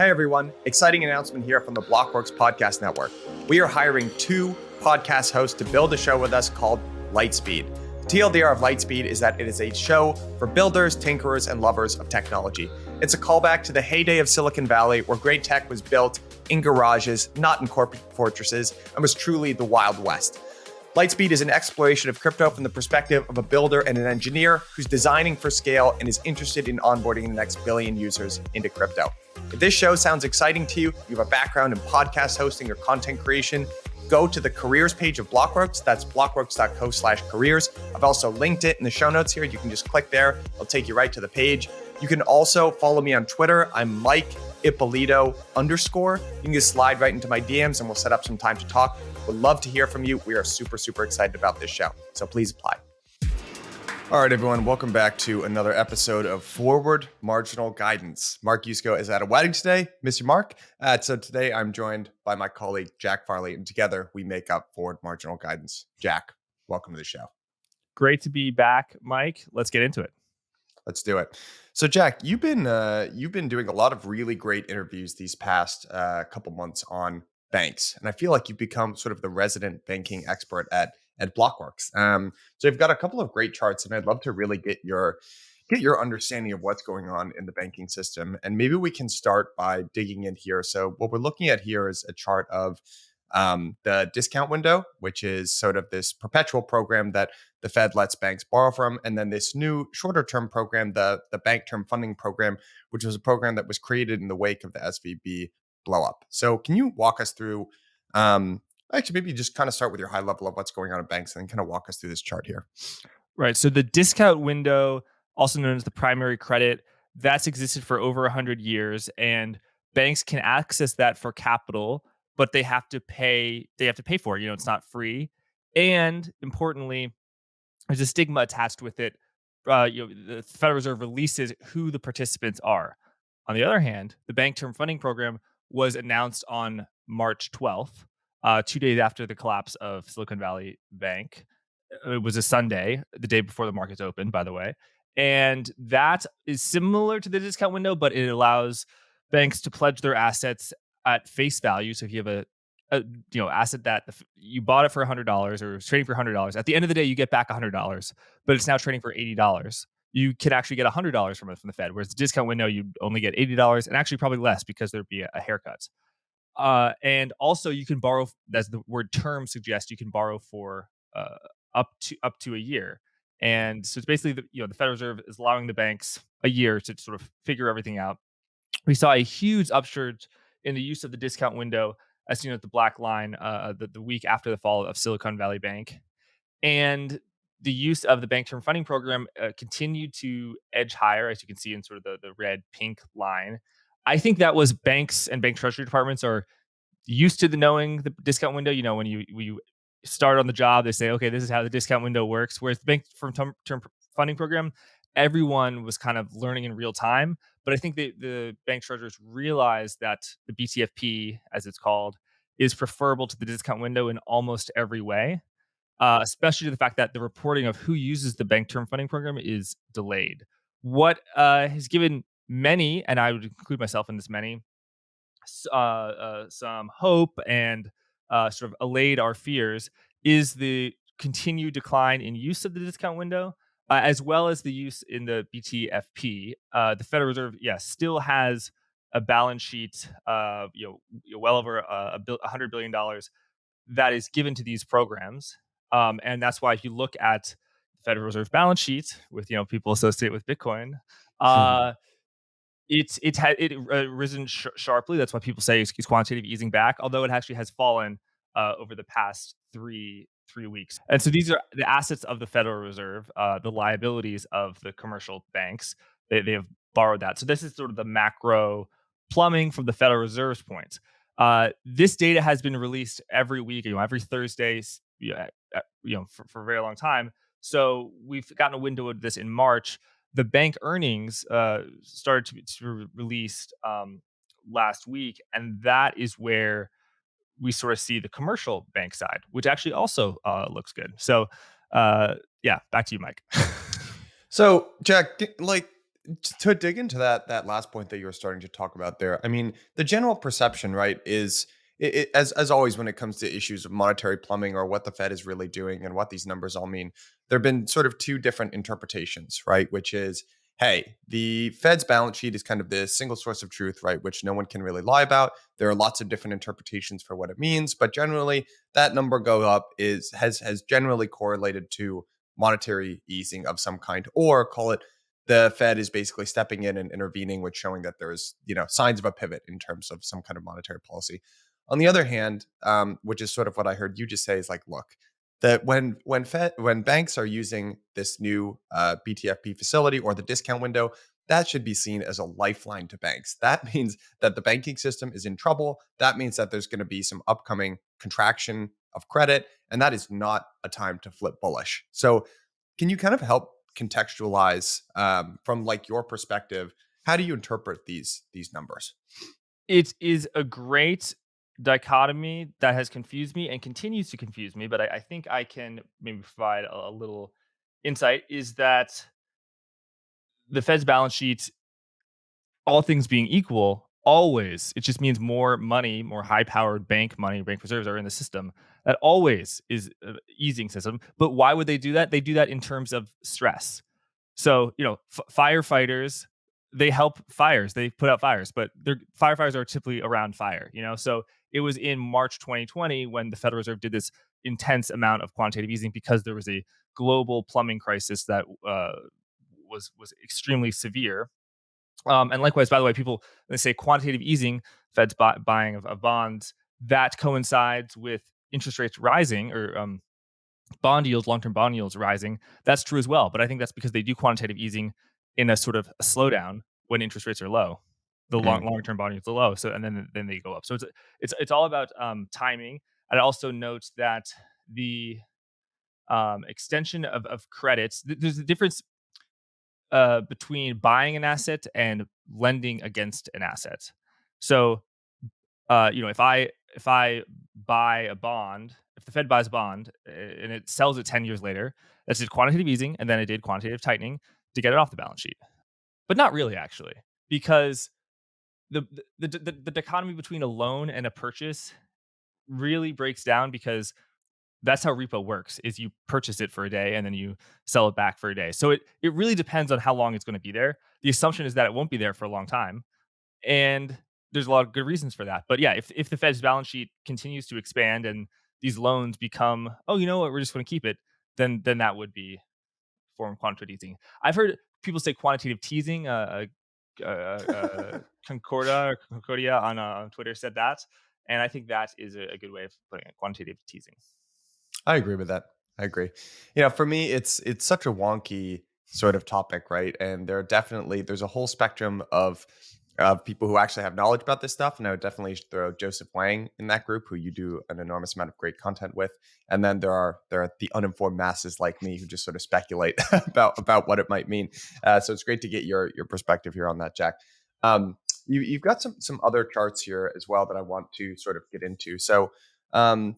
Hey everyone, exciting announcement here from the Blockworks Podcast Network. We are hiring 2 podcast hosts to build a show with us called Lightspeed. The TLDR of Lightspeed is that it is a show for builders, tinkerers, and lovers of technology. It's a callback to the heyday of Silicon Valley, where great tech was built in garages, not in corporate fortresses, and was truly the Wild West. Lightspeed is an exploration of crypto from the perspective of a builder and an engineer who's designing for scale and is interested in onboarding the next billion users into crypto. If this show sounds exciting to you, you have a background in podcast hosting or content creation, go to the careers page of Blockworks. That's blockworks.co/careers. I've also linked it in the show notes here. You can just click there. It'll take you right to the page. You can also follow me on Twitter. I'm Mike Ippolito _. You can just slide right into my DMs and we'll set up some time to talk. Would love to hear from you. We are super excited about this show. So please apply. All right, everyone. Welcome back to another episode of Forward Marginal Guidance. Mark Yusko is at a wedding today. Miss you, Mark. So today I'm joined by my colleague, Jack Farley, and together we make up Forward Marginal Guidance. Jack, welcome to the show. Great to be back, Mike. Let's get into it. Let's do it. So, Jack, you've been doing a lot of really great interviews these past couple months on banks, and I feel like you've become sort of the resident banking expert at Blockworks. So you've got a couple of great charts, and I'd love to really get your understanding of what's going on in the banking system. And maybe we can start by digging in here. So what we're looking at here is a chart of the discount window, which is sort of this perpetual program that the Fed lets banks borrow from, and then this new shorter term program, the Bank Term Funding Program, which was a program that was created in the wake of the SVB blow up. So can you walk us through, actually maybe just kind of start with your high level of what's going on in banks and then kind of walk us through this chart here. Right. So the discount window, also known as the primary credit, that's existed for over 100 years, and banks can access that for capital, but they have to pay for it. It's not free. And importantly, there's a stigma attached with it. The Federal Reserve releases who the participants are. On the other hand, the Bank Term Funding Program was announced on March 12th, 2 days after the collapse of Silicon Valley Bank. It was a Sunday, the day before the markets opened, by the way. And that is similar to the discount window, but it allows banks to pledge their assets at face value. So if you have a asset that you bought it for $100 or it's trading for $100, at the end of the day, you get back $100, but it's now trading for $80. You can actually get $100 from the Fed, whereas the discount window, you'd only get $80 and actually probably less because there'd be a haircut. And also you can borrow, as the word term suggests, you can borrow for up to a year. And so it's basically the Federal Reserve is allowing the banks a year to sort of figure everything out. We saw a huge upsurge in the use of the discount window, as seen at the black line, the week after the fall of Silicon Valley Bank. And the use of the Bank Term Funding Program continued to edge higher, as you can see in sort of the red pink line. I think that was banks and bank treasury departments are used to knowing the discount window. When you start on the job, they say, okay, this is how the discount window works. Whereas the Bank Term Funding Program, everyone was kind of learning in real time. But I think the bank treasurers realized that the BTFP, as it's called, is preferable to the discount window in almost every way. Especially to the fact that the reporting of who uses the Bank Term Funding Program is delayed. What has given many, and I would include myself in this many, some hope and sort of allayed our fears is the continued decline in use of the discount window, as well as the use in the BTFP. The Federal Reserve, still has a balance sheet, well over $100 billion that is given to these programs. And that's why if you look at the Federal Reserve balance sheet with people associated with Bitcoin, it's risen sharply. That's why people say it's quantitative easing back, although it actually has fallen over the past three weeks. And so these are the assets of the Federal Reserve, the liabilities of the commercial banks. They have borrowed that. So this is sort of the macro plumbing from the Federal Reserve's point. This data has been released every week, every Thursday, for a very long time. So we've gotten a window of this in March. The bank earnings started to be released last week, and that is where we sort of see the commercial bank side, which actually also looks good. So, back to you, Mike. So, Jack, To dig into that last point that you were starting to talk about there, I mean, the general perception, right, is as always when it comes to issues of monetary plumbing or what the Fed is really doing and what these numbers all mean, there have been sort of two different interpretations, right? Which is, hey, the Fed's balance sheet is kind of the single source of truth, right, which no one can really lie about. There are lots of different interpretations for what it means, but generally, that number go up has generally correlated to monetary easing of some kind, or call it the Fed is basically stepping in and intervening, with showing that there's signs of a pivot in terms of some kind of monetary policy. On the other hand, which is sort of what I heard you just say, is like, look, that when banks are using this new BTFP facility or the discount window, that should be seen as a lifeline to banks. That means that the banking system is in trouble. That means that there's going to be some upcoming contraction of credit, and that is not a time to flip bullish. So can you kind of help contextualize from like your perspective? How do you interpret these numbers? It is a great dichotomy that has confused me and continues to confuse me, but I think I can maybe provide a little insight. Is that the Fed's balance sheet, all things being equal, always, it just means more money, more high powered bank money, bank reserves are in the system. That always is an easing system. But why would they do that? They do that in terms of stress. So, firefighters, they help fires, they put out fires, but their firefighters are typically around fire. So it was in March 2020 when the Federal Reserve did this intense amount of quantitative easing because there was a global plumbing crisis that was extremely severe. And likewise, by the way, people, they say quantitative easing, Fed's buying of bonds, that coincides with interest rates rising, or bond yields, long-term bond yields rising. That's true as well. But I think that's because they do quantitative easing in a sort of a slowdown when interest rates are low. The Mhm. long-term bond yields are low. So, and then they go up. So it's all about timing. I'd also note that the extension of credits, there's a difference between buying an asset and lending against an asset. So, if I buy a bond, if the Fed buys a bond and it sells it 10 years later, that's just quantitative easing, and then it did quantitative tightening to get it off the balance sheet. But not really, actually, because the dichotomy between a loan and a purchase really breaks down, because that's how repo works: is you purchase it for a day and then you sell it back for a day. So it really depends on how long it's going to be there. The assumption is that it won't be there for a long time, and there's a lot of good reasons for that. But yeah, if the Fed's balance sheet continues to expand and these loans become, oh, you know what, we're just going to keep it, then that would be form of quantitative easing. I've heard people say quantitative teasing. Concordia on Twitter said that, and I think that is a good way of putting it: quantitative teasing. I agree with that. I agree. For me, it's such a wonky sort of topic, right? And there's a whole spectrum of people who actually have knowledge about this stuff, and I would definitely throw Joseph Wang in that group, who you do an enormous amount of great content with. And then there are the uninformed masses like me who just sort of speculate about what it might mean. So it's great to get your perspective here on that, Jack. You've got some other charts here as well that I want to sort of get into. So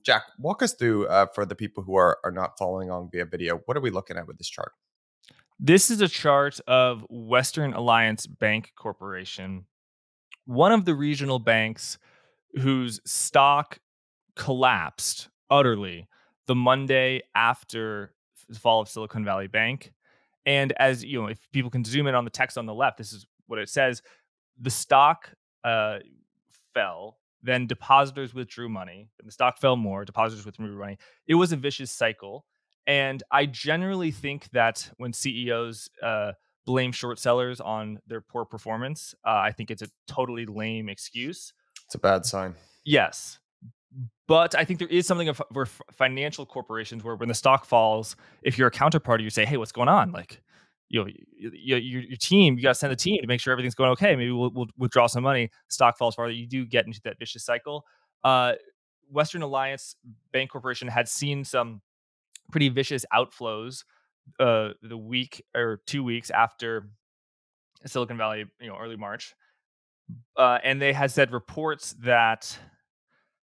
Jack, walk us through for the people who are not following along via video. What are we looking at with this chart? This is a chart of Western Alliance Bank Corporation, one of the regional banks whose stock collapsed utterly the Monday after the fall of Silicon Valley Bank. And as you know, if people can zoom in on the text on the left, this is what it says: the stock uh, fell, then depositors withdrew money, and the stock fell more, depositors withdrew money. It was a vicious cycle. And I generally think that when CEOs blame short sellers on their poor performance, I think it's a totally lame excuse. It's a bad sign. Yes, but I think there is something of where financial corporations, where when the stock falls, if you're a counterparty, you say, "Hey, what's going on?" Like, your team, you got to send the team to make sure everything's going okay. Maybe we'll withdraw some money. Stock falls farther. You do get into that vicious cycle. Uh, Western Alliance Bank Corporation had seen some pretty vicious outflows the week or 2 weeks after Silicon Valley, early March, and they had said reports that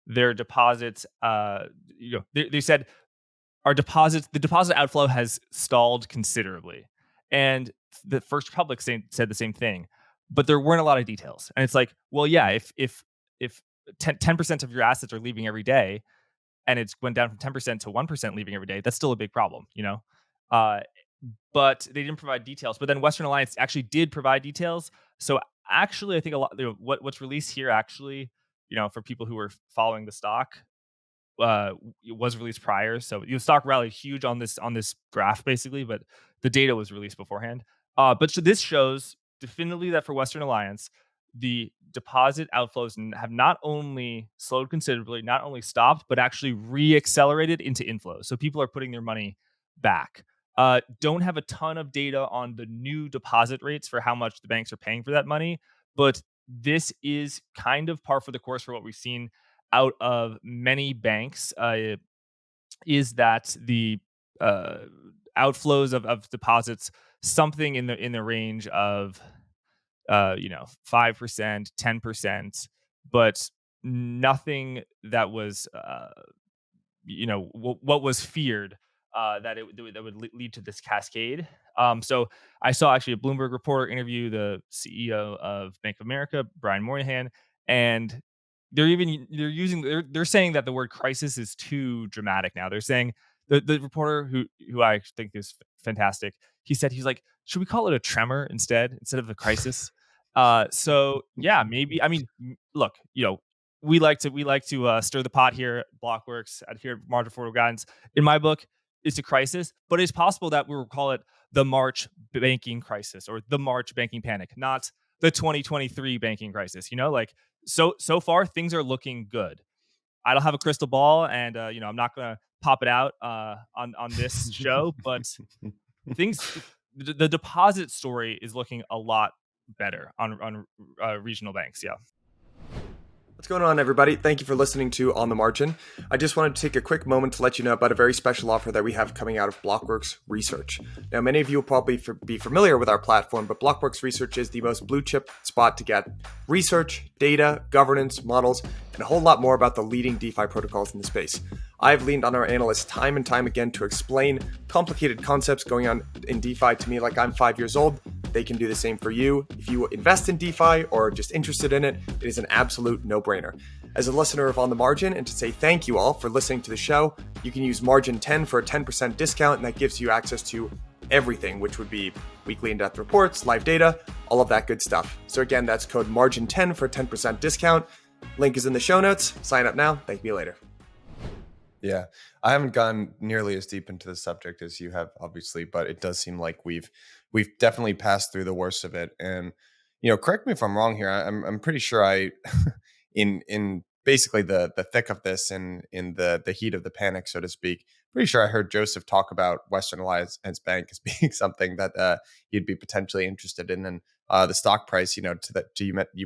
their deposits, they said, our deposits, the deposit outflow has stalled considerably. And the First Republic said the same thing, but there weren't a lot of details. And it's like, well, yeah, if 10% of your assets are leaving every day, and it's went down from 10% to 1% leaving every day, that's still a big problem, you know? Uh, but they didn't provide details. But then Western Alliance actually did provide details. So actually, I think a lot, what's released here actually, for people who were following the stock, it was released prior. So the stock rallied huge on this graph basically, but the data was released beforehand. But so this shows definitively that for Western Alliance, the deposit outflows have not only slowed considerably, not only stopped, but actually re-accelerated into inflows. So people are putting their money back. Don't have a ton of data on the new deposit rates for how much the banks are paying for that money, but this is kind of par for the course for what we've seen out of many banks, is that the uh, outflows of deposits something in the range of 5%, 10%, but nothing that was what was feared, that would lead to this cascade. So I saw actually a Bloomberg reporter interview the CEO of Bank of America, Brian Moynihan, and they're saying that the word crisis is too dramatic now. They're saying the reporter who I think is fantastic. He's like, should we call it a tremor instead of a crisis? So yeah, maybe. I mean, look, we like to stir the pot here at Blockworks, at here at Margin Forward Guidance. In my book, it's a crisis, but it's possible that we will call it the March banking crisis or the March banking panic, not the 2023 banking crisis. Like, so far things are looking good. I don't have a crystal ball, and I'm not gonna pop it out on this show, but things the deposit story is looking a lot better on regional banks. Yeah. What's going on, everybody? Thank you for listening to On the Margin. I just wanted to take a quick moment to let you know about a very special offer that we have coming out of Blockworks Research. Now, many of you will probably be familiar with our platform, but Blockworks Research is the most blue chip spot to get research, data, governance, models, and a whole lot more about the leading DeFi protocols in the space. I've leaned on our analysts time and time again to explain complicated concepts going on in DeFi to me like I'm 5 years old. They can do the same for you. If you invest in DeFi or are just interested in it, it is an absolute no-brainer. As a listener of On the Margin, and to say thank you all for listening to the show, you can use Margin 10 for a 10% discount, and that gives you access to everything, which would be weekly in-depth reports, live data, all of that good stuff. So again, that's code Margin 10 for a 10% discount. Link is in the show notes. Sign up now. Thank you later. Yeah, I haven't gone nearly as deep into the subject as you have, obviously, but it does seem like we've definitely passed through the worst of it. And correct me if I'm wrong here. I'm pretty sure I, in basically the thick of this and in the heat of the panic, so to speak, pretty sure I heard Joseph talk about Western Alliance Bank as being something that you'd be potentially interested in, and the stock price. You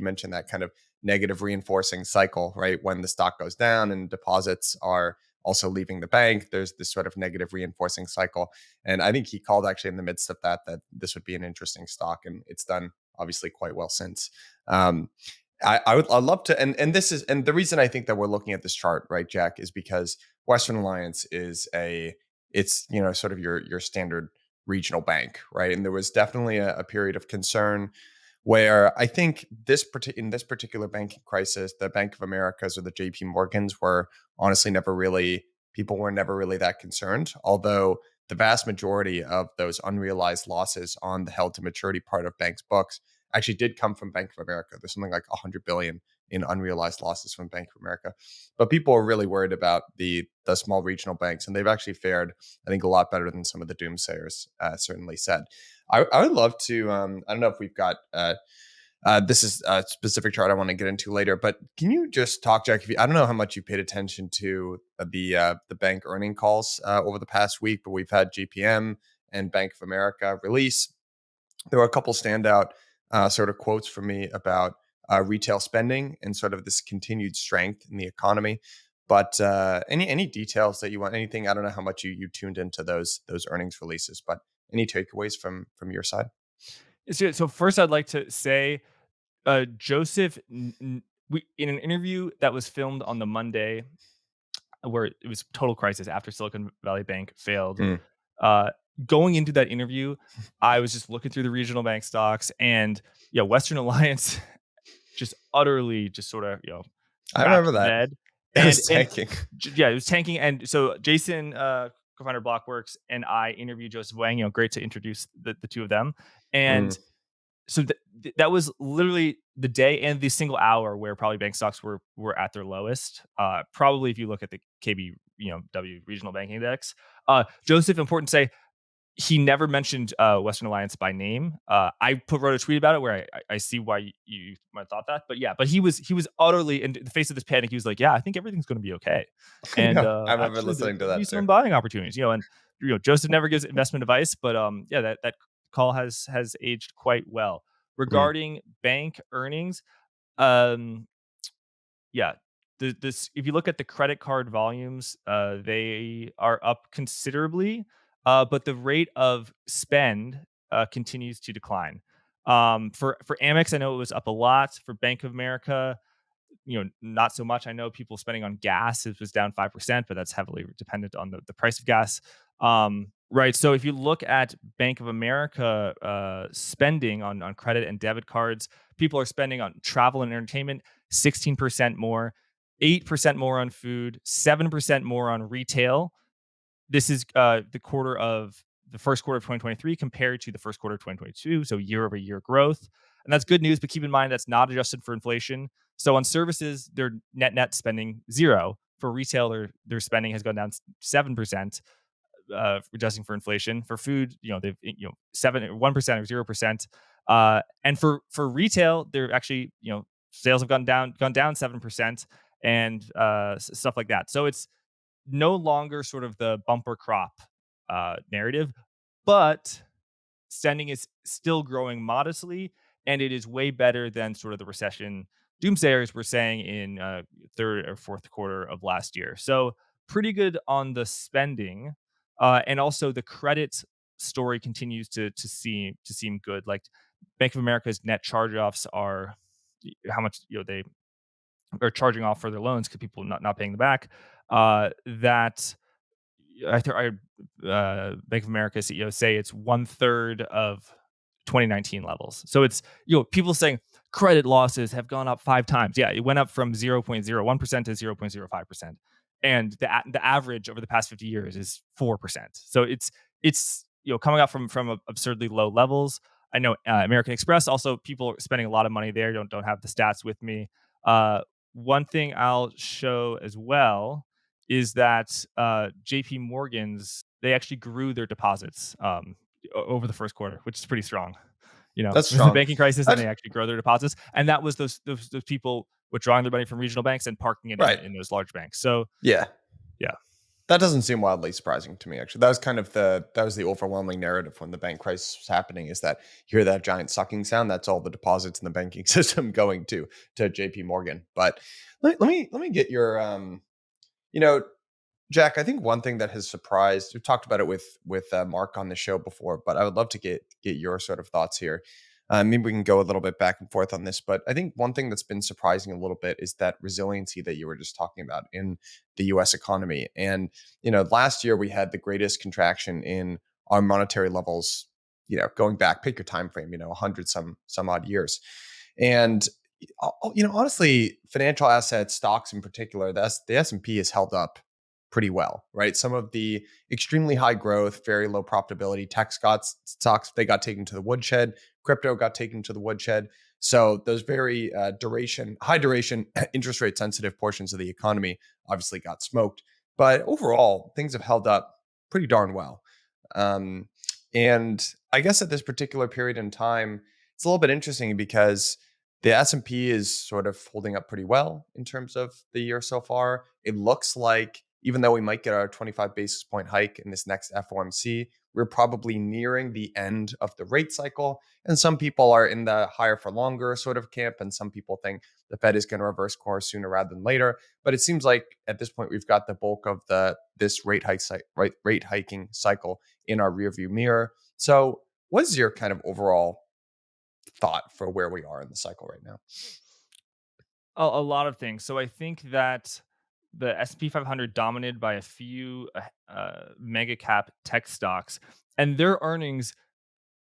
mentioned that kind of negative reinforcing cycle, right? When the stock goes down and deposits are also leaving the bank, there's this sort of negative reinforcing cycle. And I think he called actually in the midst of that this would be an interesting stock, and it's done obviously quite well since. I'd love to, and this is, and the reason I think that we're looking at this chart, right, Jack, is because Western Alliance it's sort of your standard regional bank, right? And there was definitely a period of concern where I think in this particular banking crisis, the Bank of Americas or the JP Morgans were honestly people were never really that concerned. Although the vast majority of those unrealized losses on the held to maturity part of banks' books actually did come from Bank of America. There's something like 100 billion in unrealized losses from Bank of America. But people are really worried about the small regional banks, and they've actually fared, I think, a lot better than some of the doomsayers certainly said. I would love to. I don't know if we've got. This is a specific chart I want to get into later, but can you just talk, Jack? I don't know how much you paid attention to the bank earning calls over the past week, but we've had GPM and Bank of America release. There were a couple standout sort of quotes for me about retail spending and sort of this continued strength in the economy. But any details that you want? Anything? I don't know how much you tuned into those earnings releases, but any takeaways from your side? So first, I'd like to say, Joseph, in an interview that was filmed on the Monday, where it was total crisis after Silicon Valley Bank failed. Mm. going into that interview, I was just looking through the regional bank stocks, and yeah, Western Alliance just utterly just sort of I crapped remember the that. bed, It was and tanking. yeah, it was tanking. And so Jason, co-founder of Blockworks, and I interviewed Joseph Wang. Great to introduce the two of them. Mm. And so that was literally the day and the single hour where probably bank stocks were at their lowest. Probably if you look at the KB W regional banking index. Joseph, important to say, he never mentioned Western Alliance by name. Wrote a tweet about it where I see why you might have thought that, but yeah, but he was utterly in the face of this panic. He was like, "Yeah, I think everything's going to be okay," and Yeah, I remember actually there listening to could be that too. some buying opportunities. And Joseph never gives investment advice, but yeah, that call has aged quite well. Mm. Regarding bank earnings, um, yeah, this if you look at the credit card volumes, they are up considerably, but the rate of spend continues to decline. For Amex, I know it was up a lot. For Bank of America, not so much. I know people spending on gas, it was down 5%, but that's heavily dependent on the price of gas. Right. So if you look at Bank of America spending on credit and debit cards, people are spending on travel and entertainment 16% more, 8% more on food, 7% more on retail. This is the first quarter of 2023 compared to the first quarter of 2022, so year-over-year growth. And that's good news, but keep in mind that's not adjusted for inflation. So on services, their net spending 0. For retail, their spending has gone down 7%, adjusting for inflation. For food, they've 1% or 0%. And for retail, they're actually sales have gone down 7%, and stuff like that. So it's no longer sort of the bumper crop narrative, but spending is still growing modestly, and it is way better than sort of the recession doomsayers were saying in third or fourth quarter of last year. So pretty good on the spending, and also the credit story continues to seem good. Like Bank of America's net charge-offs are how much they are charging off for their loans because people not paying them back. That Bank of America CEO say it's 1/3 of 2019 levels. So it's people saying credit losses have gone up 5 times. Yeah, it went up from 0.01% to 0.05%, and the average over the past 50 years is 4%. So it's coming up from absurdly low levels. I know American Express also, people are spending a lot of money there. Don't have the stats with me. Uh, One thing I'll show as well is that JP Morgan's, they actually grew their deposits over the first quarter, which is pretty strong. That's There's the strong. banking crisis, I and j they actually grow their deposits, and that was those people withdrawing their money from regional banks and parking it in, right. in those large banks. So Yeah. yeah, That doesn't seem wildly surprising to me, actually. That was kind of the overwhelming narrative when the bank crisis was happening, is that you hear that giant sucking sound, that's all the deposits in the banking system going to JP Morgan. But let me get your you know, Jack, I think one thing that has surprised, we've talked about it with Mark on the show before, but I would love to get your sort of thoughts here. Maybe we can go a little bit back and forth on this, but I think one thing that's been surprising a little bit is that resiliency that you were just talking about in the U.S. economy. And last year we had the greatest contraction in our monetary levels. Going back, pick your time frame. 100 some odd years, and honestly, financial assets, stocks in particular, the S&P has held up pretty well, right? Some of the extremely high growth, very low profitability tech stocks, they got taken to the woodshed. Crypto got taken to the woodshed. So those very high duration, interest rate sensitive portions of the economy obviously got smoked. But overall, things have held up pretty darn well. Um, and I guess at this particular period in time, it's a little bit interesting because the S&P is sort of holding up pretty well in terms of the year so far. It looks like even though we might get our 25 basis point hike in this next FOMC, we're probably nearing the end of the rate cycle. And some people are in the higher for longer sort of camp, and some people think the Fed is going to reverse course sooner rather than later. But it seems like at this point we've got the bulk of this rate hiking cycle in our rearview mirror. So, what is your kind of overall thought for where we are in the cycle right now? a lot of things. So I think that the S&P 500 dominated by a few mega cap tech stocks, and their earnings.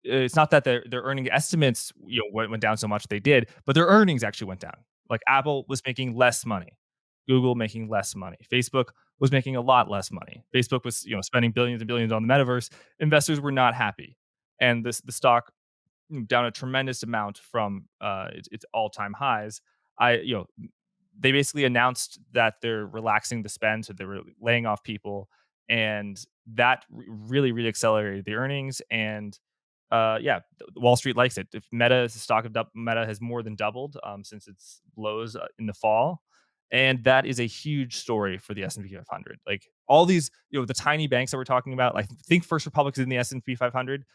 It's not that their earning estimates went down so much they did, but their earnings actually went down. Like Apple was making less money, Google making less money, Facebook was making a lot less money. Facebook was spending billions and billions on the metaverse. Investors were not happy, and the stock down a tremendous amount from its all-time highs. I you know they basically announced that they're relaxing the spend, so they were laying off people, and that really accelerated the earnings. And yeah, Wall Street likes it. If Meta, the stock of Meta has more than doubled since its lows in the fall, and that is a huge story for the S&P 500. Like all these, the tiny banks that we're talking about, like think First Republic is in the S&P 500,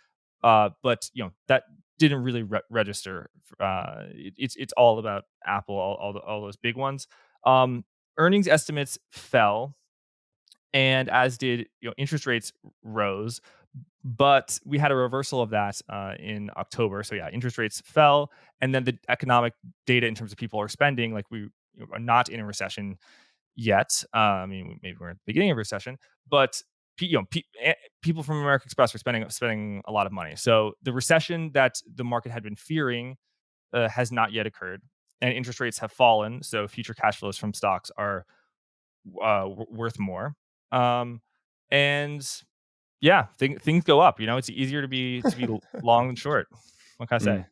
but that didn't really register. It's all about Apple, all those big ones. Um, Earnings estimates fell, and as did interest rates rose, but we had a reversal of that in October. So yeah, interest rates fell, and then the economic data in terms of people are spending, like we are not in a recession yet. I mean, maybe we're at the beginning of a recession, but people from American Express are spending a lot of money. So the recession that the market had been fearing has not yet occurred, and interest rates have fallen. So future cash flows from stocks are worth more. Um, and yeah, things go up. It's easier to be long than short. What can I say? Mm.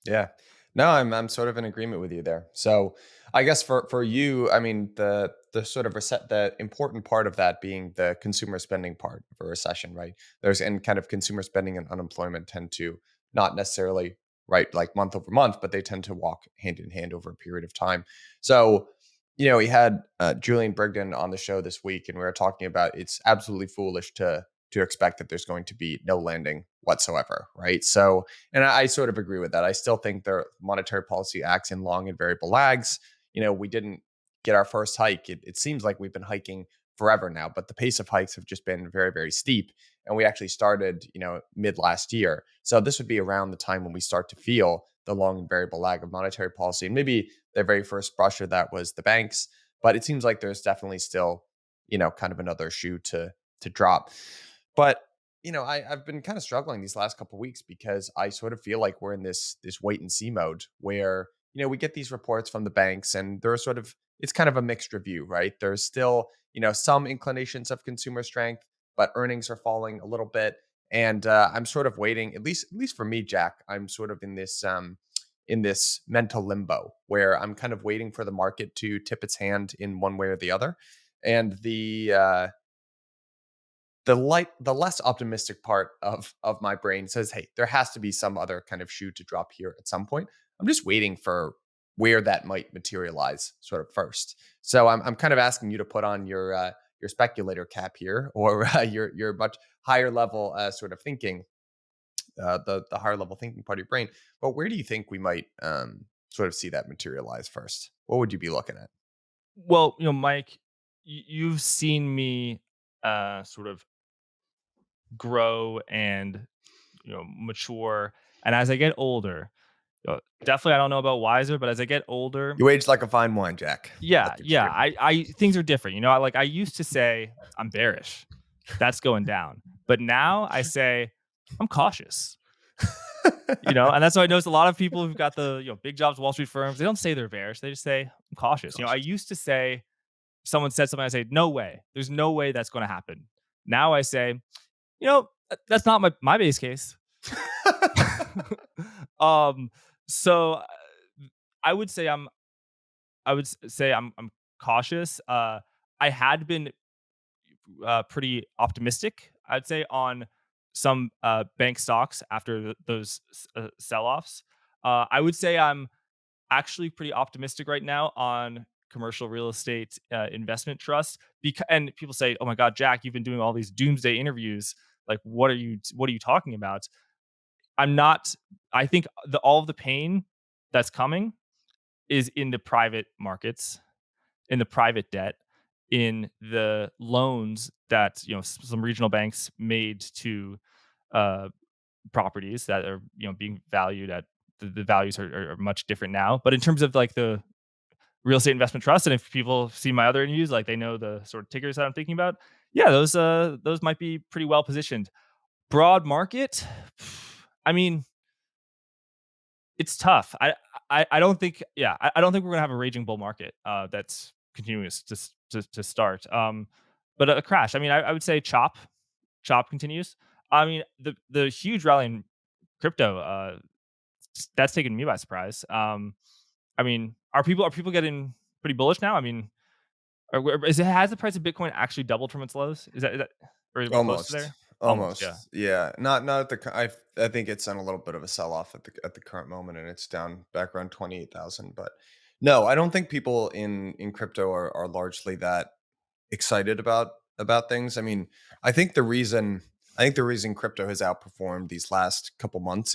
Yeah. No, I'm sort of in agreement with you there. So I guess for you, I mean the sort of reset the important part of that being the consumer spending part of a recession, right? There's and kind of consumer spending and unemployment tend to not necessarily right like month over month, but they tend to walk hand in hand over a period of time. So we had Julian Brigden on the show this week, and we were talking about it's absolutely foolish to expect that there's going to be no landing whatsoever, right? So and I sort of agree with that. I still think their monetary policy acts in long and variable lags. We didn't get our first hike. It seems like we've been hiking forever now, but the pace of hikes have just been very, very steep. And we actually started, mid last year. So this would be around the time when we start to feel the long and variable lag of monetary policy. And maybe the very first brush of that was the banks, but it seems like there's definitely still, kind of another shoe to drop. But I've been kind of struggling these last couple of weeks because I sort of feel like we're in this wait and see mode where we get these reports from the banks and they're sort of it's kind of a mixed review, right? There's still some inclinations of consumer strength, but earnings are falling a little bit, and I'm sort of waiting. At least for me, Jack, I'm sort of in this mental limbo where I'm kind of waiting for the market to tip its hand in one way or the other, and the less optimistic part of my brain says, hey, there has to be some other kind of shoe to drop here at some point. I'm just waiting for where that might materialize sort of first. So I'm kind of asking you to put on your speculator cap here, or your much higher level sort of thinking, the higher level thinking part of your brain. But where do you think we might sort of see that materialize first? What would you be looking at? Well, Mike, you've seen me sort of grow and mature, and as I get older, definitely I don't know about wiser, but as I get older, You age like a fine wine, Jack. yeah, That's what you yeah, do. I things are different. I used to say I'm bearish, that's going down, but now I say I'm cautious. And that's why I notice a lot of people who've got the big jobs, Wall Street firms. They don't say they're bearish; they just say I'm cautious. I Cautious. used to say someone said something, I say no way. There's no way that's going to happen. Now I say, that's not my base case. um, so I would say I'm cautious. I had been pretty optimistic, I'd say, on some bank stocks after those sell-offs. I would say I'm actually pretty optimistic right now on commercial real estate investment trusts. And people say, "Oh my God, Jack, you've been doing all these doomsday interviews. Like, what are you talking about?" I'm not. I think all of the pain that's coming is in the private markets, in the private debt, in the loans that some regional banks made to uh, properties that are being valued at the values are much different now. But in terms of like real estate investment trust. And if people see my other news, like they know the sort of tickers that I'm thinking about, yeah, those might be pretty well positioned. Broad market, I mean, it's tough. I don't think, yeah, I don't think we're gonna have a raging bull market that's continuous to start. But a crash. I mean, I would say chop continues. I mean, the huge rally in crypto, that's taken me by surprise. I mean, are people getting pretty bullish now? I mean, has the price of Bitcoin actually doubled from its lows? Is that or are we close to Almost, there? Almost, yeah. almost, yeah. Not at the. I think it's on a little bit of a sell off at the current moment, and it's down back around 28,000. But no, I don't think people in crypto are largely that excited about things. I mean, I think the reason I think the reason crypto has outperformed these last couple months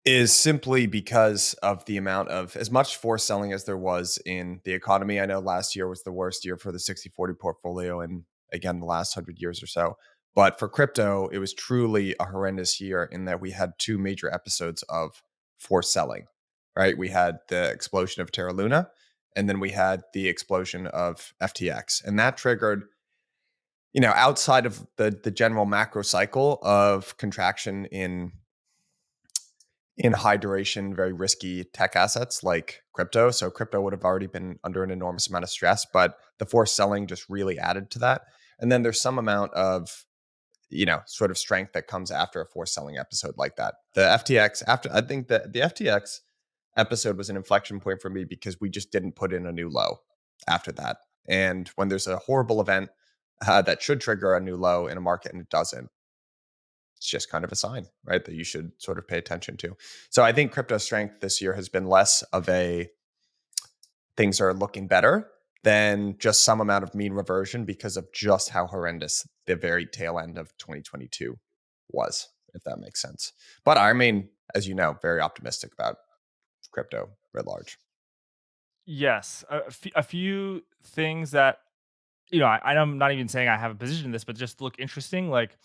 is simply because of the amount of as much forced selling as there was in the economy. I know last year was the worst year for the 60/40 portfolio and again the last 100 years or so. But for crypto, it was truly a horrendous year in that we had two major episodes of forced selling, right? We had the explosion of Terra Luna and then we had the explosion of FTX. And that triggered, outside of the general macro cycle of contraction in high duration, very risky tech assets like crypto. So crypto would have already been under an enormous amount of stress, but the forced selling just really added to that. And then there's some amount of, sort of strength that comes after a forced selling episode like that. The FTX I think that the FTX episode was an inflection point for me because we just didn't put in a new low after that. And when there's a horrible event that should trigger a new low in a market and it doesn't, it's just kind of a sign, right, that you should sort of pay attention to. So I think crypto strength this year has been less of a things are looking better than just some amount of mean reversion because of just how horrendous the very tail end of 2022 was, if that makes sense. But I remain, as you know, very optimistic about crypto writ large. Yes, a few things that I'm not even saying I have a position in this, but just look interesting. Like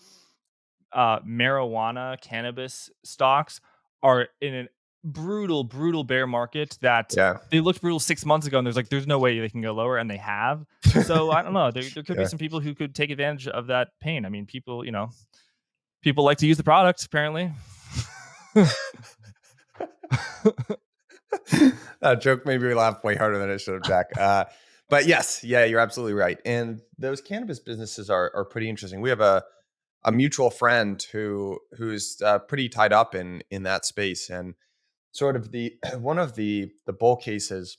marijuana, cannabis stocks are in a brutal bear market that Yeah. they looked brutal 6 months ago, and there's no way they can go lower, and they have. So I don't know. There could be Yeah. some people who could take advantage of that pain. I mean, people like to use the product apparently. That joke made me laugh way harder than it should have, Jack. But yes, yeah, you're absolutely right. And those cannabis businesses are pretty interesting. We have a mutual friend who's pretty tied up in that space, and sort of the one of the bull cases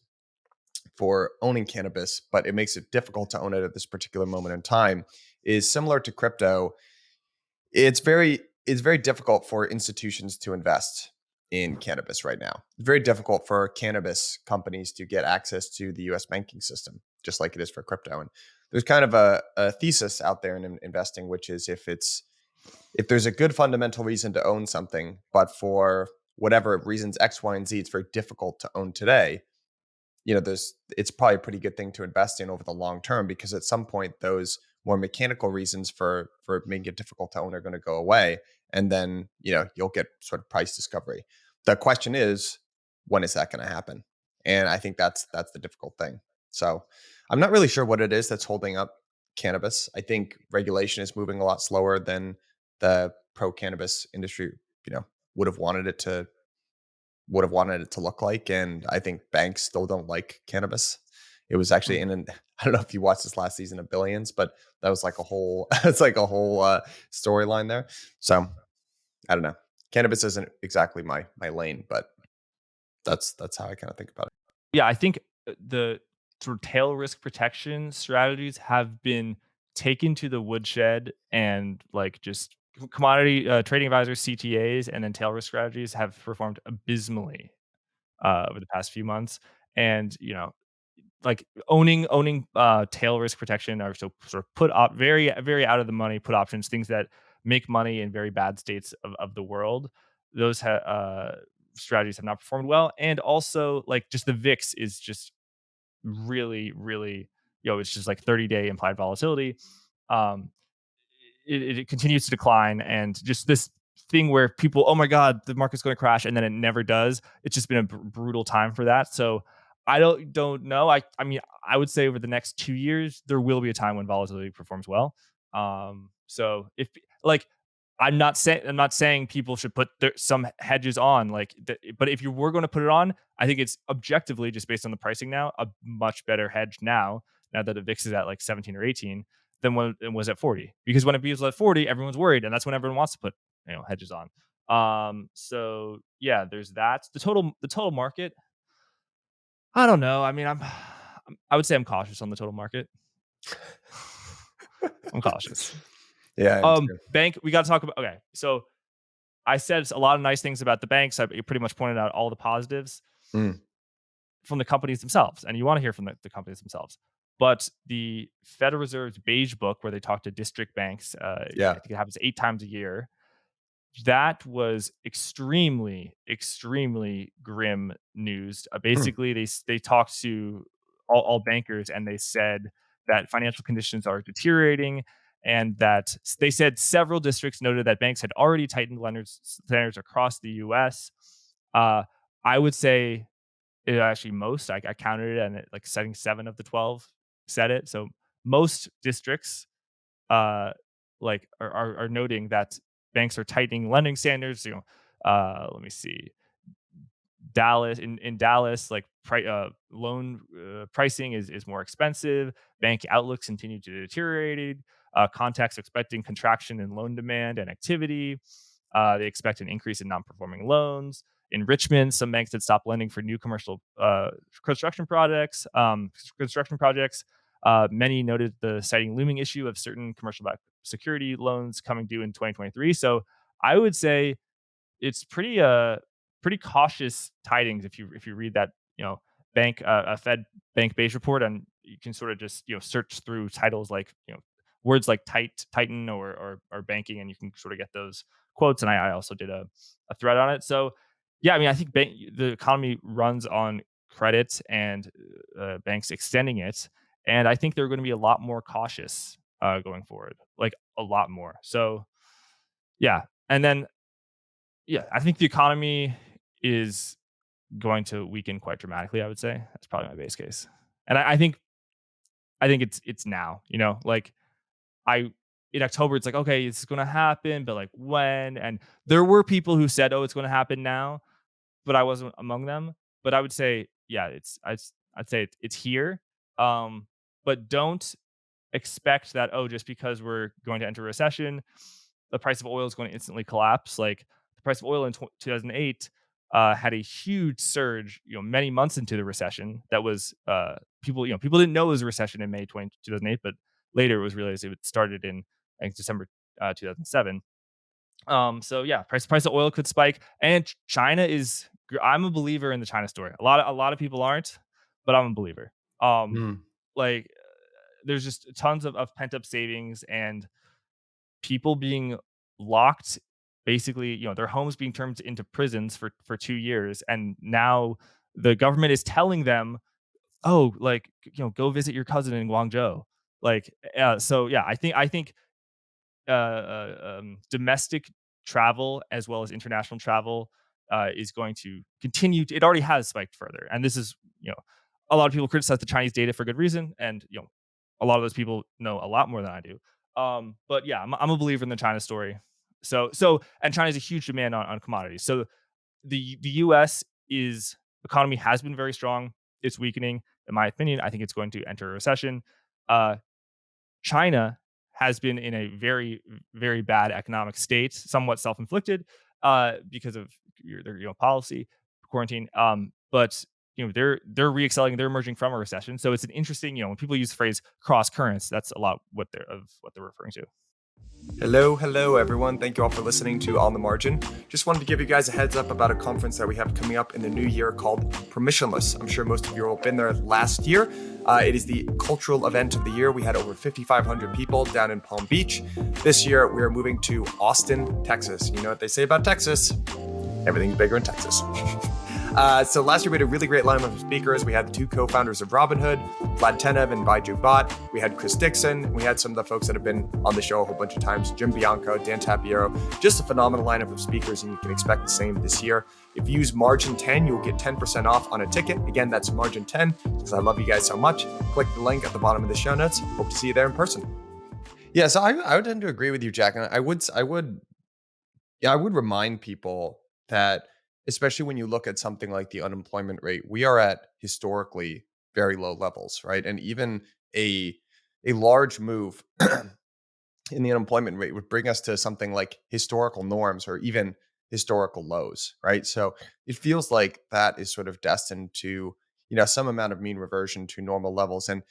for owning cannabis, but it makes it difficult to own it at this particular moment in time, is similar to crypto. It's very difficult for institutions to invest in cannabis right now. It's very difficult for cannabis companies to get access to the US banking system, just like it is for crypto. And there's kind of a thesis out there in investing, which is if there's a good fundamental reason to own something, but for whatever reasons X, Y, and Z, it's very difficult to own today, it's probably a pretty good thing to invest in over the long term, because at some point those more mechanical reasons for making it difficult to own are going to go away, and then you'll get sort of price discovery. The question is, when is that going to happen? And I think that's the difficult thing. So I'm not really sure what it is that's holding up cannabis. I think regulation is moving a lot slower than the pro cannabis industry would have wanted it to look like. And I think banks still don't like cannabis. It was actually I don't know if you watched this last season of Billions, but that was like a whole it's like a whole storyline there. So I don't know. Cannabis isn't exactly my lane, but that's how I kind of think about it. Yeah, I think the sort of tail risk protection strategies have been taken to the woodshed, and like just commodity trading advisors, CTAs, and then tail risk strategies have performed abysmally over the past few months. And like owning tail risk protection, or so sort of put up very out of the money put options, things that make money in very bad states of the world. Those strategies have not performed well, and also like just the VIX is just really it's just like 30-day implied volatility. Um, it continues to decline, and just this thing where people, oh my god, the market's going to crash, and then it never does. It's just been a brutal time for that. So I don't know. I mean, I would say over the next 2 years, there will be a time when volatility performs well. So if like I'm not saying people should put some hedges on, but if you were going to put it on, I think it's objectively just based on the pricing now a much better hedge now that the VIX is at like 17 or 18 than when it was at 40. Because when it was at 40, everyone's worried, and that's when everyone wants to put hedges on. So yeah, there's that. The total market. I don't know. I mean, I would say I'm cautious on the total market. I'm cautious. Yeah, I am too. Bank. We got to talk about. Okay, so I said a lot of nice things about the banks. I pretty much pointed out all the positives Mm. from the companies themselves, and you want to hear from the companies themselves. But the Federal Reserve's Beige Book, where they talk to district banks, I Yeah. think it happens 8 times a year. That was extremely, extremely grim news. Basically, they talked to all bankers, and they said that financial conditions are deteriorating, and that they said several districts noted that banks had already tightened lenders standards across the U.S. I would say actually most. I counted it, and like setting 7 of the 12 said it. So most districts are noting that banks are tightening lending standards. Let me see. In Dallas, loan pricing is more expensive. Bank outlooks continue to deteriorate. Contacts expecting contraction in loan demand and activity. They expect an increase in non-performing loans. In Richmond, some banks had stopped lending for new commercial construction projects. Many noted the citing looming issue of certain commercial-backed security loans coming due in 2023. So I would say it's pretty cautious tidings if you read that bank a Fed bank base report, and you can sort of just search through titles like words like tighten or banking, and you can sort of get those quotes. And I also did a thread on it. So yeah, I mean, I think the economy runs on credit and banks extending it, and I think they're going to be a lot more cautious going forward, like a lot more. So yeah, and then yeah, I think the economy is going to weaken quite dramatically. I would say that's probably my base case, and I think it's now. Like I in October, it's like okay, it's going to happen, but like when? And there were people who said, "Oh, it's going to happen now," but I wasn't among them. But I would say, yeah, I'd say it's here. But don't expect that, oh, just because we're going to enter a recession, the price of oil is going to instantly collapse. Like the price of oil in 2008 had a huge surge, many months into the recession. That was people didn't know it was a recession in May 2008, but later it was realized it started in I think December 2007. So yeah, price of oil could spike, and China is. I'm a believer in the China story. A lot of people aren't, but I'm a believer. Um, Mm. like there's just tons of pent up savings and people being locked, basically, their homes being turned into prisons for 2 years, and now the government is telling them, oh, like go visit your cousin in Guangzhou. So yeah, I think domestic travel as well as international travel is going to continue. It already has spiked further, and this is a lot of people criticize the Chinese data for good reason, and a lot of those people know a lot more than I do. But yeah, I'm a believer in the China story. And China has a huge demand on commodities. So the U.S. economy has been very strong. It's weakening, in my opinion. I think it's going to enter a recession. Uh, China has been in a very, very bad economic state, somewhat self-inflicted, because of their policy quarantine. But they're re-excelling, they're emerging from a recession. So it's an interesting, when people use the phrase cross currents, that's a lot what they're referring to. Hello, everyone. Thank you all for listening to On the Margin. Just wanted to give you guys a heads up about a conference that we have coming up in the new year called Permissionless. I'm sure most of you have been there last year. It is the cultural event of the year. We had over 5,500 people down in Palm Beach. This year, we are moving to Austin, Texas. You know what they say about Texas? Everything's bigger in Texas. So last year we had a really great lineup of speakers. We had the two co-founders of Robinhood, Vlad Tenev and Baiju Bot. We had Chris Dixon. We had some of the folks that have been on the show a whole bunch of times, Jim Bianco, Dan Tapiero. Just a phenomenal lineup of speakers, and you can expect the same this year. If you use Margin 10, you'll get 10% off on a ticket. Again, that's Margin 10, because I love you guys so much. Click the link at the bottom of the show notes. Hope to see you there in person. Yeah, so I would tend to agree with you, Jack, and I would remind people that, especially when you look at something like the unemployment rate, we are at historically very low levels, right? And even a large move in the unemployment rate would bring us to something like historical norms or even historical lows, right? So it feels like that is sort of destined to, some amount of mean reversion to normal levels. And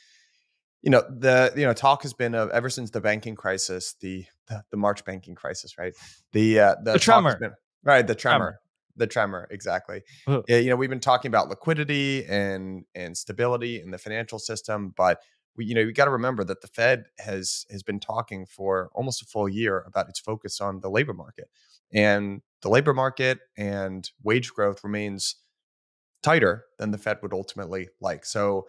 the talk has been of ever since the banking crisis, the March banking crisis, right? The The talk has tremor. been right, Tremor. the tremor, exactly. Ugh. Yeah, we've been talking about liquidity and stability in the financial system, but we got to remember that the Fed has been talking for almost a full year about its focus on the labor market, and the labor market and wage growth remains tighter than the Fed would ultimately like. So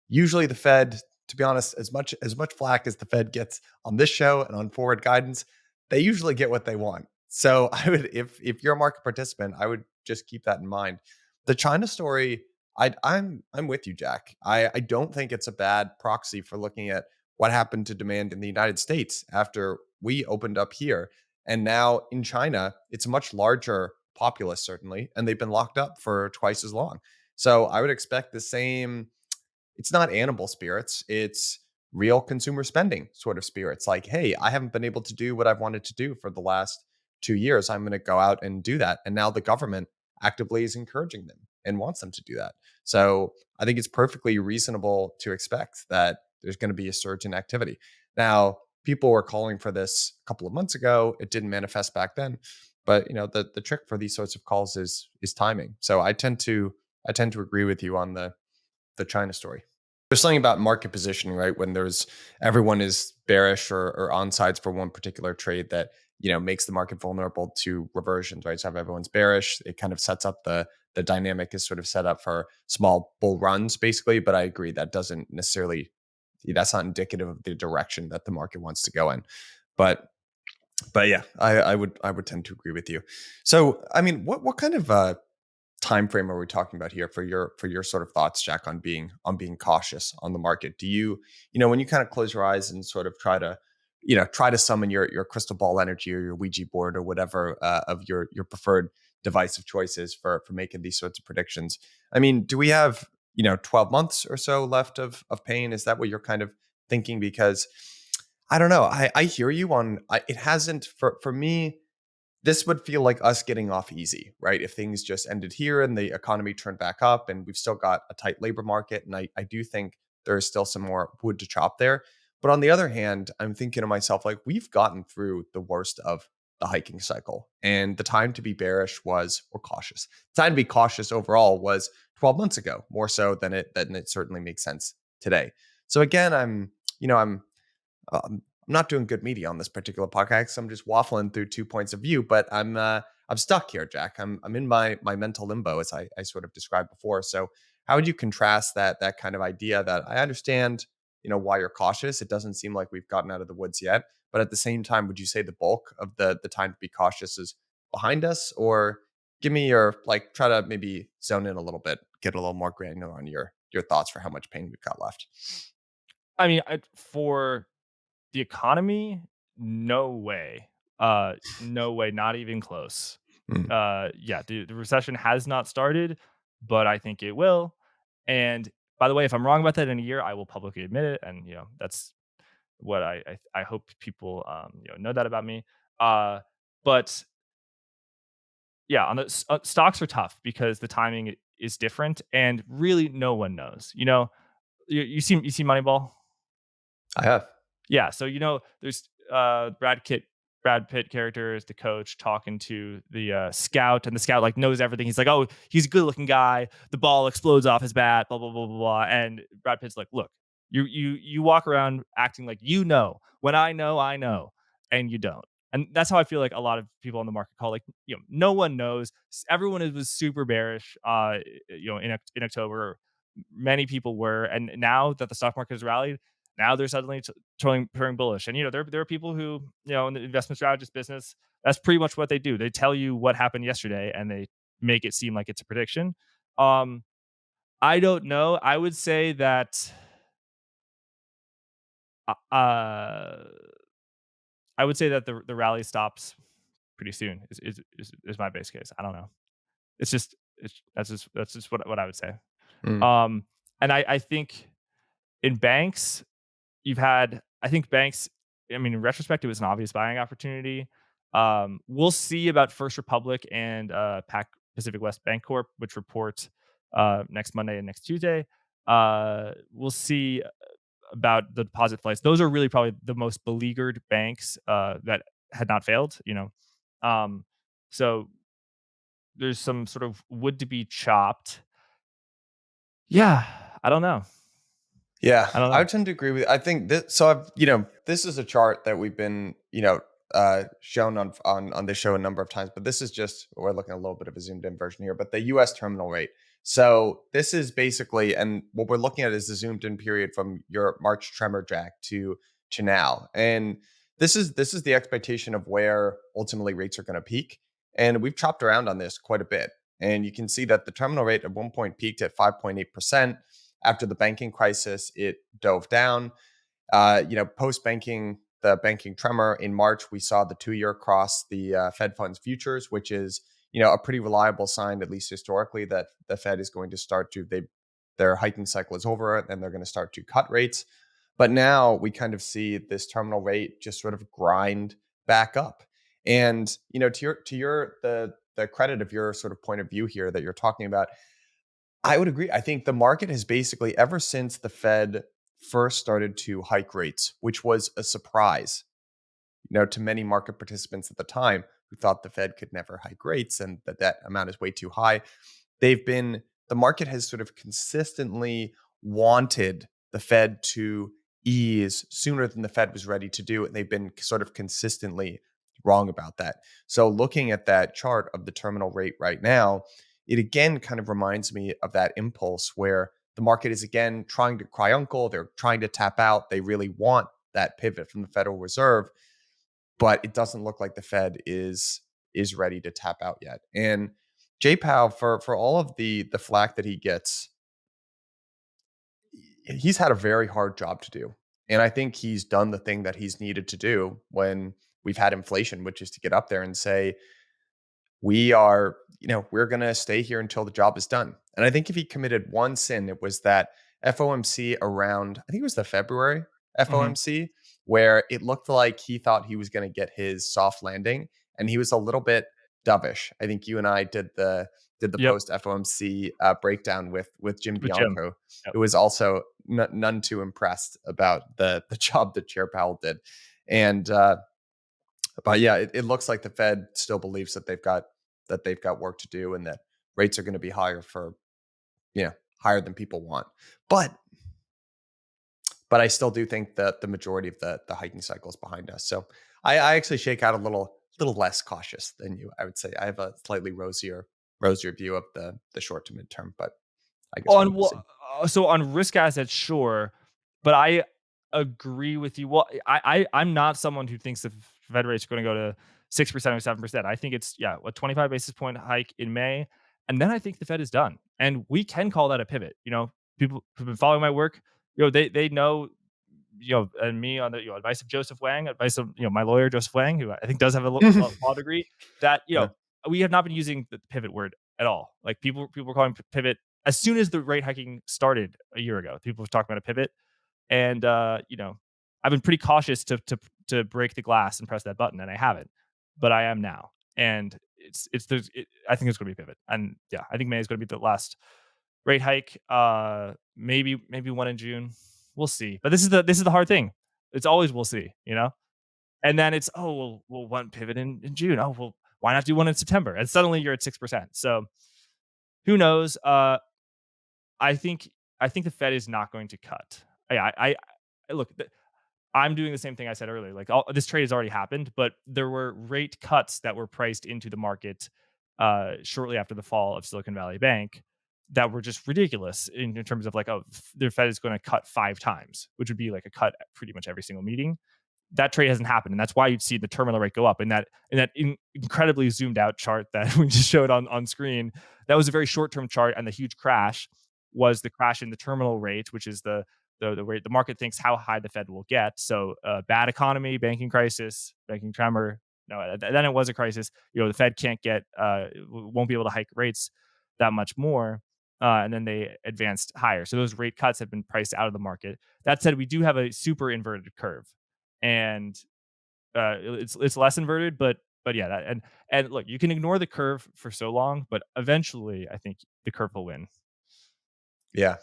usually the Fed, to be honest, as much flack as the Fed gets on this show and on forward guidance, they usually get what they want. So I would, if you're a market participant, I would just keep that in mind. The China story, I'm with you, Jack. I don't think it's a bad proxy for looking at what happened to demand in the United States after we opened up here. And now in China, it's a much larger populace, certainly, and they've been locked up for twice as long. So I would expect the same. It's not animal spirits, it's real consumer spending sort of spirits. Like, hey, I haven't been able to do what I've wanted to do for the last 2 years. I'm going to go out and do that. And now the government actively is encouraging them and wants them to do that. So I think it's perfectly reasonable to expect that there's going to be a surge in activity. Now, people were calling for this a couple of months ago. It didn't manifest back then. But the trick for these sorts of calls is timing. So I tend to agree with you on the China story. There's something about market positioning, right? When there's everyone is bearish or on sides for one particular trade that makes the market vulnerable to reversions, right? So if everyone's bearish, it kind of sets up the dynamic is sort of set up for small bull runs, basically. But I agree that doesn't necessarily that's not indicative of the direction that the market wants to go in. But yeah, I would tend to agree with you. So I mean, what kind of time frame are we talking about here for your sort of thoughts, Jack, on being cautious on the market? Do you when you kind of close your eyes and sort of try to summon your crystal ball energy or your Ouija board or whatever of your preferred device of choices for making these sorts of predictions? I mean, do we have 12 months or so left of pain? Is that what you're kind of thinking? Because I don't know. I hear you on. It hasn't for me. This would feel like us getting off easy, right? If things just ended here and the economy turned back up and we've still got a tight labor market. And I do think there is still some more wood to chop there. But on the other hand, I'm thinking to myself, like, we've gotten through the worst of the hiking cycle. And the time to be bearish was, or cautious. The time to be cautious overall was 12 months ago, more so than it certainly makes sense today. So again, I'm not doing good media on this particular podcast. I'm just waffling through 2 points of view, but I'm stuck here, Jack. I'm in my mental limbo, as I sort of described before. So how would you contrast that kind of idea that I understand, why you're cautious? It doesn't seem like we've gotten out of the woods yet, but at the same time, would you say the bulk of the time to be cautious is behind us? Or give me your, like, try to maybe zone in a little bit, get a little more granular on your thoughts for how much pain we've got left. I mean, for the economy, no way. No way, not even close. Mm. Yeah, the recession has not started, but I think it will. And by the way, if I'm wrong about that in a year, I will publicly admit it. And that's what I hope people know that about me. But yeah, on the stocks are tough because the timing is different, and really no one knows. You see Moneyball. I have. Yeah, so there's Brad Pitt character is the coach talking to the scout, and the scout like knows everything. He's like, "Oh, he's a good-looking guy. The ball explodes off his bat, blah blah blah blah blah." And Brad Pitt's like, "Look, you walk around acting like when I know, and you don't." And that's how I feel like a lot of people on the market call, like, no one knows. Everyone was super bearish, in October. Many people were, and now that the stock market has rallied, now they're suddenly turning bullish. And there are people who, in the investment strategist business, that's pretty much what they do. They tell you what happened yesterday, and they make it seem like it's a prediction. Um, I don't know. I would say that, uh, I would say that the rally stops pretty soon. Is my base case. I don't know. That's just what I would say. Mm. Um, and I think in banks, I think banks, I mean, in retrospect, it was an obvious buying opportunity. We'll see about First Republic and Pacific West Bank Corp, which report next Monday and next Tuesday. We'll see about the deposit flights. Those are really probably the most beleaguered banks that had not failed. Um, so there's some sort of wood to be chopped. Yeah, I don't know. Yeah, I don't I know. tend to agree with. I think this. So this is a chart that we've been, shown on this show a number of times. But this is just we're looking at a little bit of a zoomed in version here. But the U.S. terminal rate. So this is basically, and what we're looking at is the zoomed in period from your March tremor jack to now, and this is the expectation of where ultimately rates are going to peak. And we've chopped around on this quite a bit, and you can see that the terminal rate at one point peaked at 5.8%. After the banking crisis, it dove down. Post banking, the banking tremor in March, we saw the 2-year cross the Fed funds futures, which is a pretty reliable sign, at least historically, that the Fed is going to start to their hiking cycle is over and they're going to start to cut rates. But now we kind of see this terminal rate just sort of grind back up. And to your the credit of your sort of point of view here that you're talking about, I would agree. I think the market has basically, ever since the Fed first started to hike rates, which was a surprise, to many market participants at the time who thought the Fed could never hike rates and that amount is way too high. The market has sort of consistently wanted the Fed to ease sooner than the Fed was ready to do. And they've been sort of consistently wrong about that. So looking at that chart of the terminal rate right now, it again kind of reminds me of that impulse where the market is again trying to cry uncle. They're trying to tap out. They really want that pivot from the Federal Reserve, but it doesn't look like the Fed is ready to tap out yet. And Jay Powell, for all of the flack that he gets, he's had a very hard job to do. And I think he's done the thing that he's needed to do when we've had inflation, which is to get up there and say, we're going to stay here until the job is done. And I think if he committed one sin, it was that FOMC around, I think it was the February Mhm. FOMC, where it looked like he thought he was going to get his soft landing and he was a little bit dovish. I think you and I did the Yep. post FOMC breakdown with Jim With Jim. Bianco. Yep. It was also none too impressed about the job that Chair Powell did. And but yeah, it looks like the Fed still believes that they've got work to do and that rates are going to be higher for higher than people want. But I still do think that the majority of the hiking cycle is behind us. So I actually shake out a little less cautious than you. I would say I have a slightly rosier view of the short to midterm, but I guess we'll On have to see. so on risk assets, sure, but I agree with you. Well, I'm not someone who thinks the Fed rates are going to go to 6% or 7%. I think it's a 25 basis point hike in May, and then I think the Fed is done, and we can call that a pivot. People who've been following my work, they know, and me on the advice of Joseph Wang, advice of my lawyer Joseph Wang, who I think does have a law degree, that Yeah. we have not been using the pivot word at all. Like people were calling pivot as soon as the rate hiking started a year ago. People were talking about a pivot, and I've been pretty cautious to break the glass and press that button, and I haven't, but I am now, and I think it's going to be a pivot, and yeah, I think May is going to be the last rate hike. Maybe one in June. We'll see. But this is the hard thing. It's always we'll see. And then it's we'll one pivot in June. Oh well, why not do one in September? And suddenly you're at 6%. So who knows? I think the Fed is not going to cut. I look. I'm doing the same thing I said earlier. Like this trade has already happened, but there were rate cuts that were priced into the market shortly after the fall of Silicon Valley Bank that were just ridiculous in terms of like, oh, the Fed is going to cut 5 times, which would be like a cut at pretty much every single meeting. That trade hasn't happened, and that's why you'd see the terminal rate go up. In that incredibly zoomed out chart that we just showed on screen, that was a very short term chart, and the huge crash was the crash in the terminal rate, which is the rate the market thinks how high the Fed will get. So, bad economy, banking crisis, banking tremor. No, then it was a crisis. The Fed can't get, won't be able to hike rates that much more, and then they advanced higher. So those rate cuts have been priced out of the market. That said, we do have a super inverted curve, and it's less inverted, but yeah, and look, you can ignore the curve for so long, but eventually, I think the curve will win. Yeah,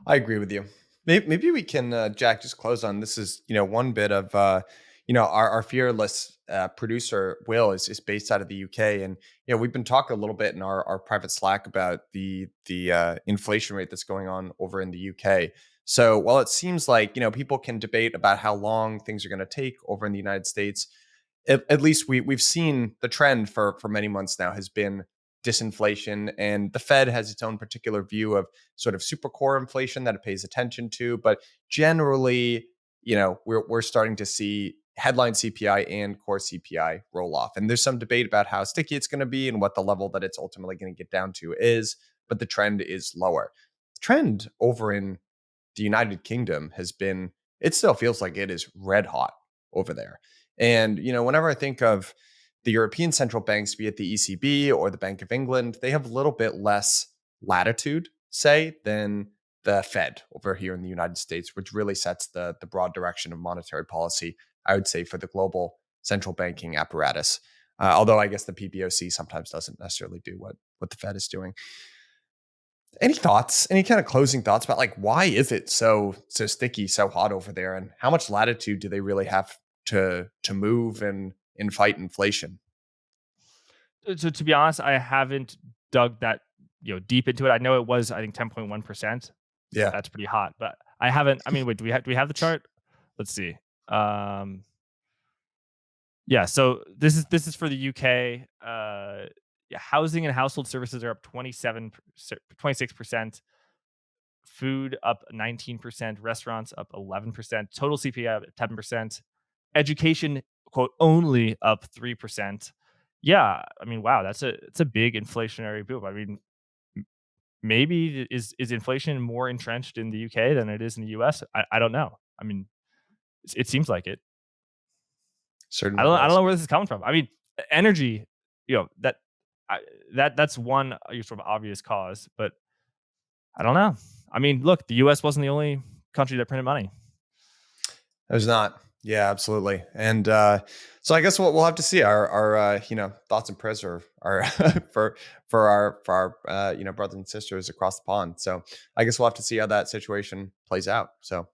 I agree with you. Maybe we can, Jack, just close on this. Is one bit of our fearless producer Will is based out of the UK, and we've been talking a little bit in our private Slack about the inflation rate that's going on over in the UK. So while it seems like people can debate about how long things are going to take over in the United States, at least we've seen the trend for many months now has been disinflation, and the Fed has its own particular view of sort of super core inflation that it pays attention to. But generally, we're starting to see headline CPI and core CPI roll off, and there's some debate about how sticky it's going to be and what the level that it's ultimately going to get down to is. But the trend is lower. The trend over in the United Kingdom has been, it still feels like it is red hot over there. And, whenever I think of the European central banks, be it the ECB or the Bank of England, they have a little bit less latitude, say, than the Fed over here in the United States, which really sets the broad direction of monetary policy, I would say, for the global central banking apparatus. Although I guess the PBOC sometimes doesn't necessarily do what the Fed is doing. Any thoughts? Any kind of closing thoughts about like why is it so sticky, so hot over there, and how much latitude do they really have to move and fight inflation? So to be honest, I haven't dug that deep into it. I know it was, I think, 10.1%. Yeah, That's pretty hot, but I haven't. I mean, wait, do we have the chart? Let's see. Um, yeah. So this is for the UK. Yeah, housing and household services are up 26%. Food up 19%. Restaurants up 11%. Total CPI up 10%. Education, quote, only up 3%. Yeah, I mean, wow, it's a big inflationary boom. I mean, maybe is inflation more entrenched in the UK than it is in the US? I don't know. I mean, it seems like it. certainly I don't does. know where this is coming from. I mean, energy, that I, that's one sort of obvious cause, but I don't know. I mean, look, the US wasn't the only country that printed money. There's not. Yeah, absolutely. And so I guess we'll have to see. Our thoughts and prayers are for our brothers and sisters across the pond. So I guess we'll have to see how that situation plays out. So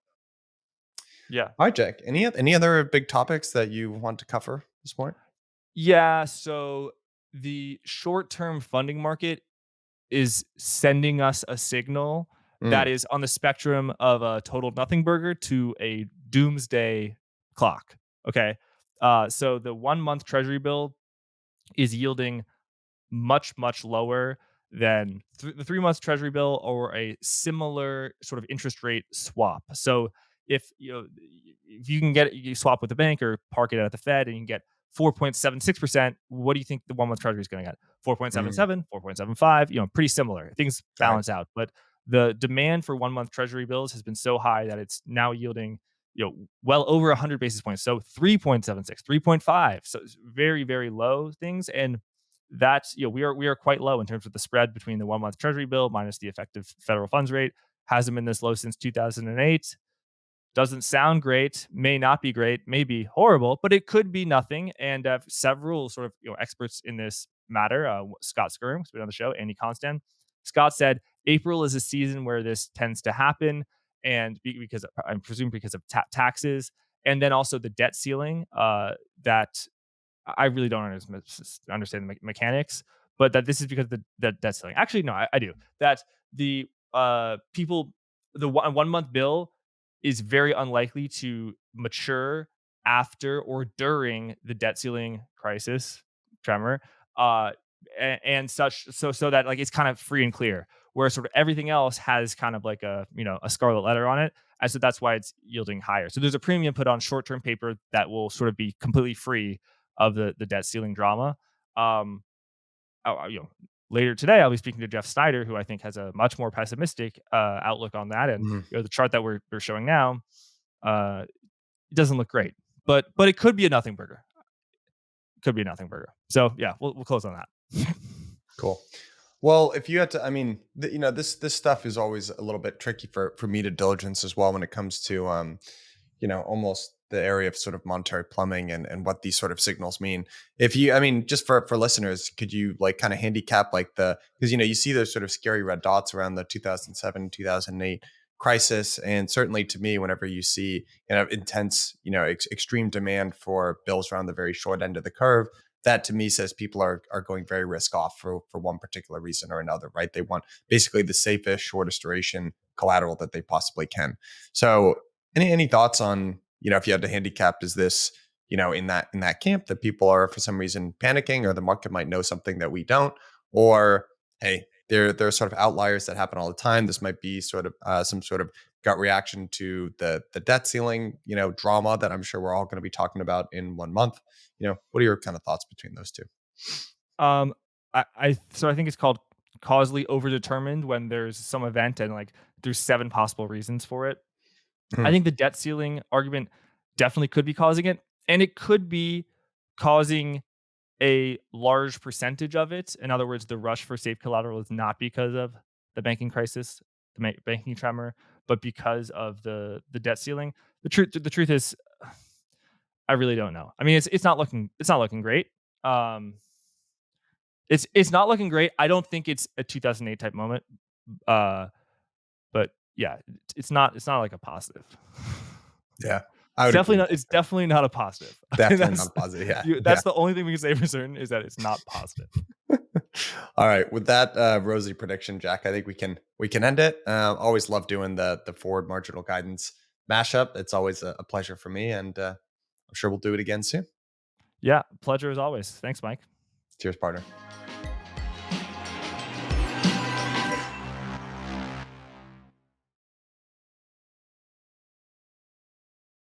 Yeah. all right, Jack. Any other big topics that you want to cover this morning? Yeah, so the short-term funding market is sending us a signal that Mm, is on the spectrum of a total nothing burger to a doomsday clock. Okay. So the 1 month treasury bill is yielding much, much lower than the 3 months treasury bill or a similar sort of interest rate swap. So if you can you swap with the bank or park it at the Fed and you can get 4.76%, what do you think the 1 month treasury is going to get? mm, 4.77, 4.75, pretty similar. Things right. balance out. But the demand for 1 month treasury bills has been so high that it's now yielding well over 100 basis points. So 3.76, 3.5. So it's very, very low things. And that's we are quite low in terms of the spread between the 1 month treasury bill minus the effective federal funds rate. Hasn't been this low since 2008. Doesn't sound great, may not be great, may be horrible, but it could be nothing. And several sort of experts in this matter, Scott Skirm, who's been on the show, Andy Constan, Scott said April is a season where this tends to happen, and because I presume because of taxes, and then also the debt ceiling that I really don't understand the mechanics, but that this is because the debt ceiling. Actually, no, I do. That the people, the 1 month bill is very unlikely to mature after or during the debt ceiling crisis tremor, uh, and such, so that like it's kind of free and clear. Whereas sort of everything else has kind of like a a scarlet letter on it, and so that's why it's yielding higher. So there's a premium put on short term paper that will sort of be completely free of the debt ceiling drama. Um, Later today, I'll be speaking to Jeff Snyder, who I think has a much more pessimistic outlook on that. And Mhm. the chart that we're showing now, uh, it doesn't look great, but it could be a nothing burger. Could be a nothing burger. So yeah, we'll close on that. Cool. Well, if you had to, I mean, this stuff is always a little bit tricky for me to diligence as well when it comes to almost the area of sort of monetary plumbing and what these sort of signals mean. If you, I mean, just for listeners, could you like kind of handicap like because you see those sort of scary red dots around the 2007 2008 crisis, and certainly to me, whenever you see intense extreme demand for bills around the very short end of the curve, that to me says people are going very risk off for one particular reason or another, right? They want basically the safest, shortest duration collateral that they possibly can. So any thoughts on, if you had to handicap, is this, in that camp that people are for some reason panicking, or the market might know something that we don't, or hey, there are sort of outliers that happen all the time. This might be sort of some sort of gut reaction to the debt ceiling, drama that I'm sure we're all going to be talking about in 1 month. What are your kind of thoughts between those two? um, I think it's called causally overdetermined when there's some event and like there's 7 possible reasons for it. I Mhm. think the debt ceiling argument definitely could be causing it, and it could be causing a large percentage of it. In other words, the rush for safe collateral is not because of the banking crisis, the banking tremor, but because of the debt ceiling. The truth is, I really don't know. I mean, it's not looking great. Um, it's not looking great. I don't think it's a 2008 type moment. Uh, but yeah, it's not like a positive. Yeah, I would agree with It's that. definitely not a positive. Definitely That's not positive. Yeah, that's the only thing we can say for certain is that it's not positive. yeah. All right, with that rosy prediction, Jack, I think we can end it. Always love doing the forward marginal guidance mashup. It's always a pleasure for me, and I'm sure we'll do it again soon. Yeah, pleasure as always. Thanks, Mike. Cheers, partner.